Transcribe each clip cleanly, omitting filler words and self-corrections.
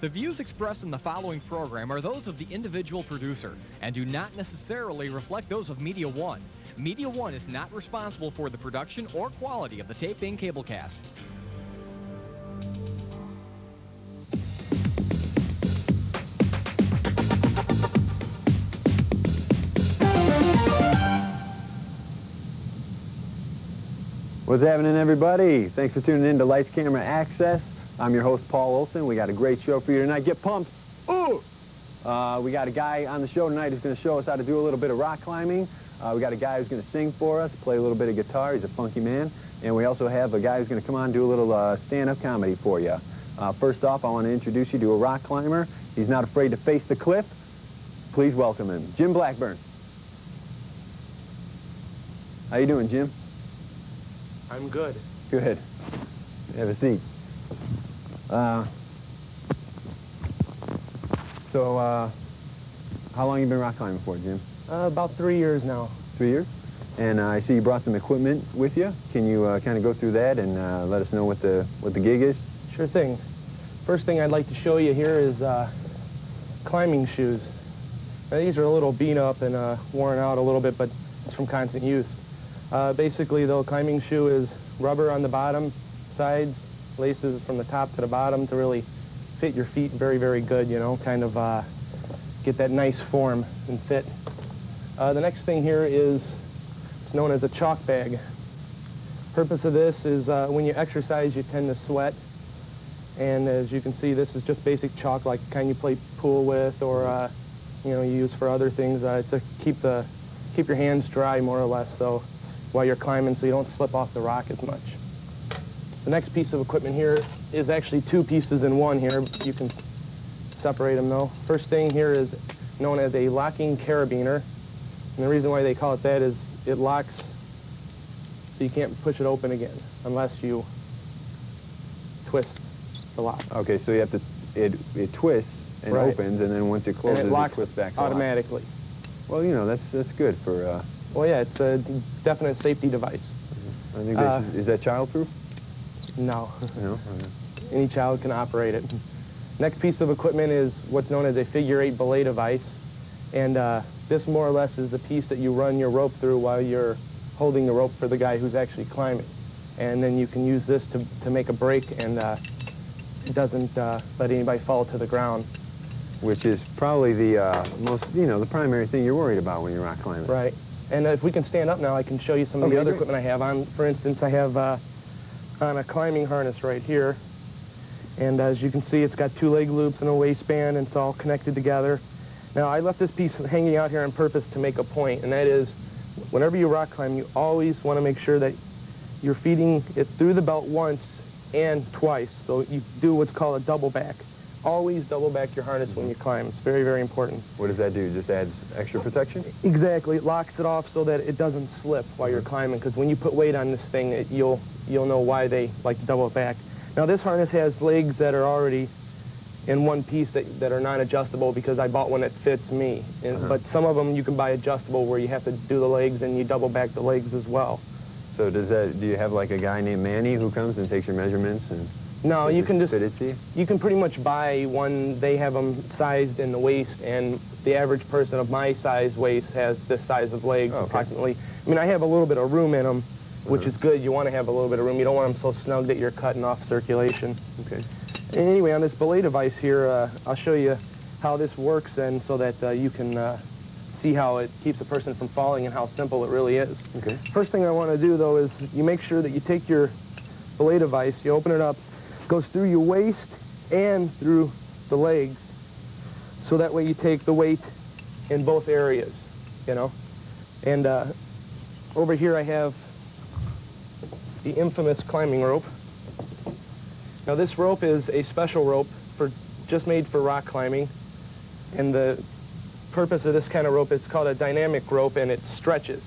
The views expressed in the following program are those of the individual producer and do not necessarily reflect those of Media One. Media One is not responsible for the production or quality of the taped-in cablecast. What's happening, everybody? Thanks for tuning in to Lights Camera Access. I'm your host, Paul Olson. We got a great show for you tonight. Get pumped. Ooh! We got a guy on the show tonight who's going to show us how to do a little bit of rock climbing. We got a guy who's going to sing for us, play a little bit of guitar. He's a funky man. And we also have a guy who's going to come on and do a little stand-up comedy for you. First off, I want to introduce you to a rock climber. He's not afraid to face the cliff. Please welcome him, Jim Blackburn. How you doing, Jim? I'm good. Good. Have a seat. How long you been rock climbing for, Jim? About 3 years now. 3 years? And I see you brought some equipment with you. Can you kind of go through that and let us know what the gig is? Sure thing. First thing I'd like to show you here is climbing shoes. Now, these are a little beat up and worn out a little bit, but it's from constant use. Basically, though, climbing shoe is rubber on the bottom sides, laces from the top to the bottom to really fit your feet very, very good, you know, kind of get that nice form and fit. The next thing here is, it's known as a chalk bag. Purpose of this is when you exercise, you tend to sweat. And as you can see, this is just basic chalk, like the kind you play pool with or, you know, you use for other things to keep your hands dry, more or less, though, while you're climbing so you don't slip off the rock as much. The next piece of equipment here is actually two pieces in one here. You can separate them, though. First thing here is known as a locking carabiner. And the reason why they call it that is it locks so you can't push it open again unless you twist the lock. Okay, so you have to, it twists and opens, and then once it closes, it twists back automatically. Well, you know, that's good for... Well, yeah, it's a definite safety device. I think is that childproof? No. No? Okay. Any child can operate it. Next piece of equipment is what's known as a figure-8 belay device. And this more or less is the piece that you run your rope through while you're holding the rope for the guy who's actually climbing. And then you can use this to make a break, and it doesn't let anybody fall to the ground. Which is probably the most, you know, the primary thing you're worried about when you're rock climbing. Right. And if we can stand up now, I can show you some of the other equipment I have on. For instance, I have on a climbing harness right here. And as you can see, it's got two leg loops and a waistband, and it's all connected together. Now, I left this piece hanging out here on purpose to make a point, and that is, whenever you rock climb, you always want to make sure that you're feeding it through the belt once and twice. So you do what's called a double back. Always double back your harness when you climb. It's very, very important. What does that do? Just adds extra protection? Exactly. It locks it off so that it doesn't slip while you're climbing, because when you put weight on this thing, you'll know why they like to double it back. Now, this harness has legs that are already in one piece that are non-adjustable because I bought one that fits me. But some of them you can buy adjustable where you have to do the legs and you double back the legs as well. So do you have like a guy named Manny who comes and takes your measurements and... No, you can fit it to you? You can pretty much buy one. They have them sized in the waist, and the average person of my size waist has this size of legs, approximately. I mean, I have a little bit of room in them, which is good. You want to have a little bit of room. You don't want them so snug that you're cutting off circulation. Okay. Anyway, on this belay device here, I'll show you how this works, and so that you can see how it keeps a person from falling and how simple it really is. Okay. First thing I want to do, though, is you make sure that you take your belay device, you open it up, goes through your waist and through the legs, so that way you take the weight in both areas, you know. And over here I have the infamous climbing rope. Now, this rope is a special rope just made for rock climbing, and the purpose of this kind of rope is called a dynamic rope, and it stretches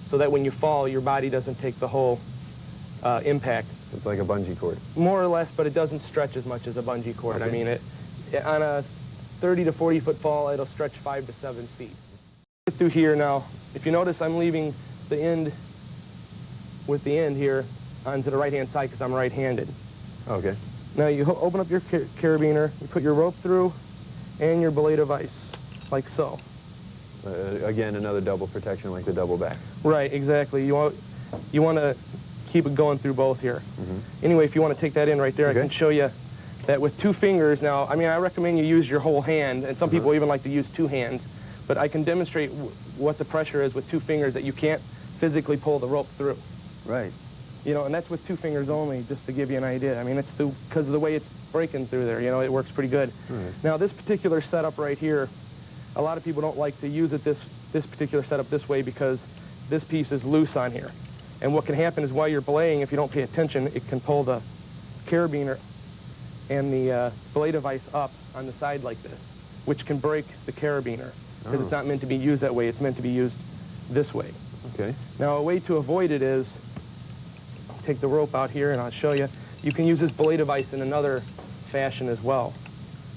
so that when you fall, your body doesn't take the whole impact. It's like a bungee cord. More or less, but it doesn't stretch as much as a bungee cord. Okay. I mean, on a 30 to 40 foot fall, it'll stretch 5 to 7 feet. Through here now, if you notice, I'm leaving the end with the end here onto the right-hand side because I'm right-handed. Okay. Now you open up your carabiner, you put your rope through, and your blade of ice, like so. Again, another double protection like the double back. Right, exactly. You want to keep it going through both here. Mm-hmm. Anyway, if you want to take that in right there, okay. I can show you that with 2 fingers. Now, I mean, I recommend you use your whole hand, and some people even like to use 2 hands, but I can demonstrate what the pressure is with 2 fingers that you can't physically pull the rope through. Right. You know, and that's with 2 fingers only, just to give you an idea. I mean, it's because of the way it's breaking through there, you know, it works pretty good. Right. Now, this particular setup right here, a lot of people don't like to use it this particular setup this way because this piece is loose on here. And what can happen is while you're belaying, if you don't pay attention, it can pull the carabiner and the blade of ice up on the side like this, which can break the carabiner because it's not meant to be used that way. It's meant to be used this way. Okay. Now, a way to avoid it is take the rope out here, and I'll show you. You can use this blade of ice in another fashion as well,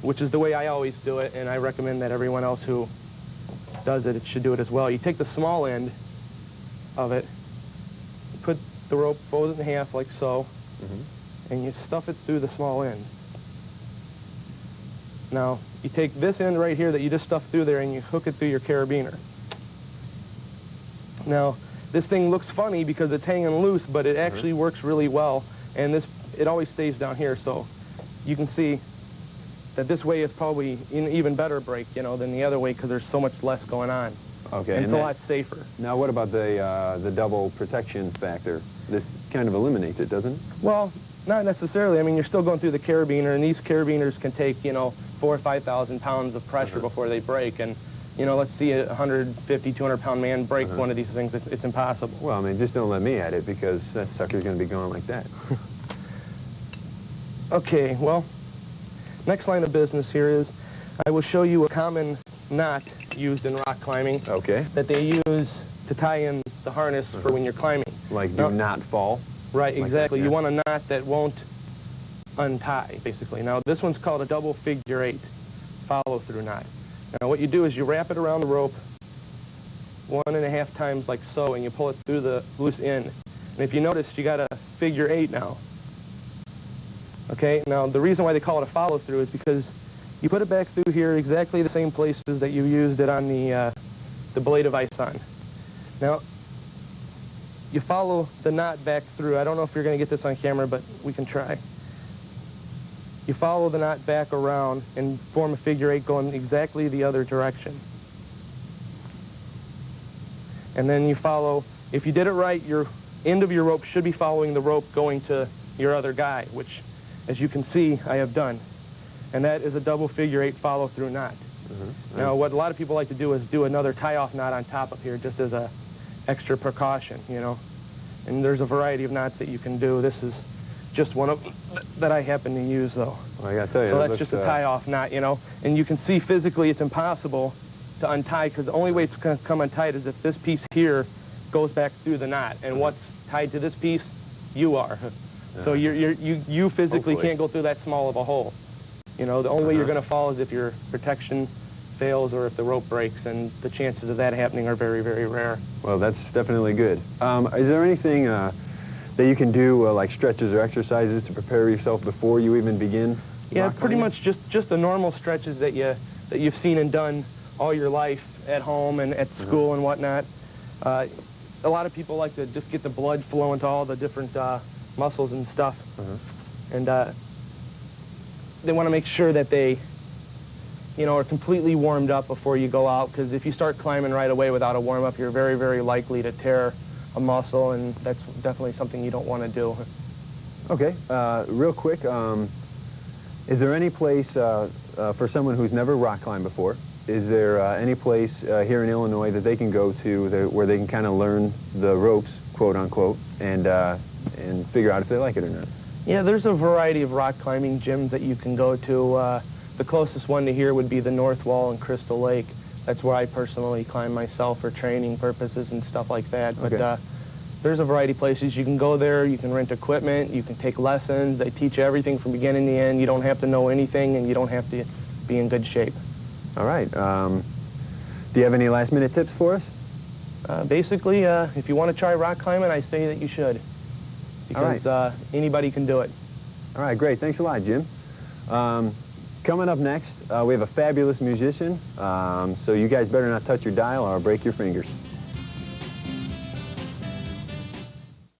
which is the way I always do it, and I recommend that everyone else who does it should do it as well. You take the small end of it, put the rope, fold it in half like so, and you stuff it through the small end. Now, you take this end right here that you just stuffed through there and you hook it through your carabiner. Now, this thing looks funny because it's hanging loose, but it actually works really well, and it always stays down here, so you can see that this way is probably an even better break, you know, than the other way because there's so much less going on. Okay. And it's a lot safer. Now, what about the double protection factor? This kind of eliminates it, doesn't it? Well, not necessarily. I mean, you're still going through the carabiner, and these carabiners can take, you know, 4,000 or 5,000 pounds of pressure before they break, and you know, let's see a 150, 200-pound man break one of these things. It's impossible. Well, I mean, just don't let me at it because that sucker's going to be going like that. Okay, well, next line of business here is I will show you a common knot used in rock climbing. Okay. That they use to tie in the harness for when you're climbing. Like do not fall? Right, like exactly. That, yeah. You want a knot that won't untie, basically. Now, this one's called a double figure 8 follow-through knot. Now, what you do is you wrap it around the rope 1.5 times like so, and you pull it through the loose end. And if you notice, you got a figure 8 now. Okay, now the reason why they call it a follow-through is because you put it back through here exactly the same places that you used it on the blade of ice on. Now, you follow the knot back through. I don't know if you're going to get this on camera, but we can try. You follow the knot back around and form a figure 8 going exactly the other direction. And then you follow, if you did it right, your end of your rope should be following the rope going to your other guy, which, as you can see, I have done. And that is a double figure 8 follow-through knot. Now, what a lot of people like to do is do another tie-off knot on top of here just as a extra precaution, you know. And there's a variety of knots that you can do. This is just one of that I happen to use, though. Well, I gotta tell you, so that's just a tie-off knot, you know. And you can see physically it's impossible to untie because the only way it's going to come untied is if this piece here goes back through the knot. And what's tied to this piece? You are. So you physically can't go through that small of a hole. You know, the only way you're going to fall is if your protection fails or if the rope breaks, and the chances of that happening are very, very rare. Well, that's definitely good. Is there anything that you can do, like stretches or exercises to prepare yourself before you even begin? Yeah, pretty much just the normal stretches that you've seen and done all your life at home and at school and whatnot. A lot of people like to just get the blood flowing to all the different muscles and stuff, and they want to make sure that they, you know, are completely warmed up before you go out, because if you start climbing right away without a warm-up, you're very, very likely to tear a muscle, and that's definitely something you don't want to do. Okay, real quick, is there any place for someone who's never rock climbed before, is there any place here in Illinois that they can go to where they can kind of learn the ropes, quote unquote, and figure out if they like it or not? Yeah, there's a variety of rock climbing gyms that you can go to. The closest one to here would be the North Wall in Crystal Lake. That's where I personally climb myself for training purposes and stuff like that. Okay. But there's a variety of places. You can go there, you can rent equipment, you can take lessons. They teach you everything from beginning to end. You don't have to know anything, and you don't have to be in good shape. All right. Do you have any last-minute tips for us? Basically, if you want to try rock climbing, I say that you should. Because anybody can do it. All right, great. Thanks a lot, Jim. Coming up next, we have a fabulous musician, so you guys better not touch your dial or I'll break your fingers.